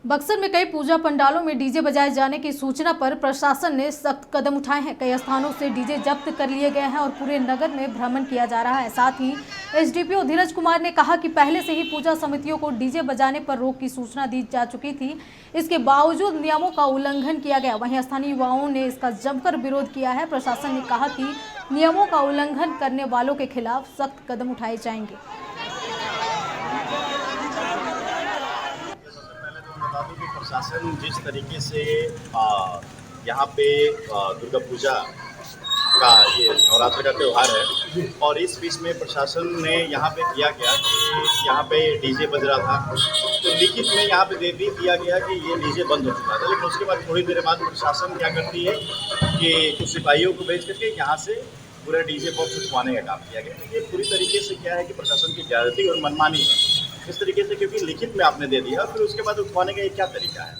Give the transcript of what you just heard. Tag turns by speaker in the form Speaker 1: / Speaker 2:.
Speaker 1: बक्सर में कई पूजा पंडालों में डीजे बजाए जाने की सूचना पर प्रशासन ने सख्त कदम उठाए हैं। कई स्थानों से डीजे जब्त कर लिए गए हैं और पूरे नगर में भ्रमण किया जा रहा है। साथ ही एसडीपीओ धीरज कुमार ने कहा कि पहले से ही पूजा समितियों को डीजे बजाने पर रोक की सूचना दी जा चुकी थी, इसके बावजूद नियमों का उल्लंघन किया गया। वहीं स्थानीय युवाओं ने इसका जमकर विरोध किया है। प्रशासन ने कहा कि नियमों का उल्लंघन करने वालों के खिलाफ सख्त कदम उठाए जाएंगे।
Speaker 2: कि प्रशासन जिस तरीके से यहाँ पे दुर्गा पूजा का ये नवरात्र का त्यौहार है और इस बीच में प्रशासन ने यहाँ पे किया गया कि यहाँ पे डीजे बज रहा था, तो लिखित में यहाँ पे दे भी दिया गया कि ये डीजे बंद हो चुका था। लेकिन उसके बाद थोड़ी देर बाद प्रशासन क्या करती है कि कुछ सिपाहियों को भेज करके यहाँ से पूरा डीजे बॉक्स उठवाने का काम किया गया। तो ये पूरी तरीके से क्या है कि प्रशासन की ज्यादती और मनमानी है इस तरीके से, क्योंकि लिखित में आपने दे दिया फिर उसके बाद उठवाने का ये क्या तरीका है।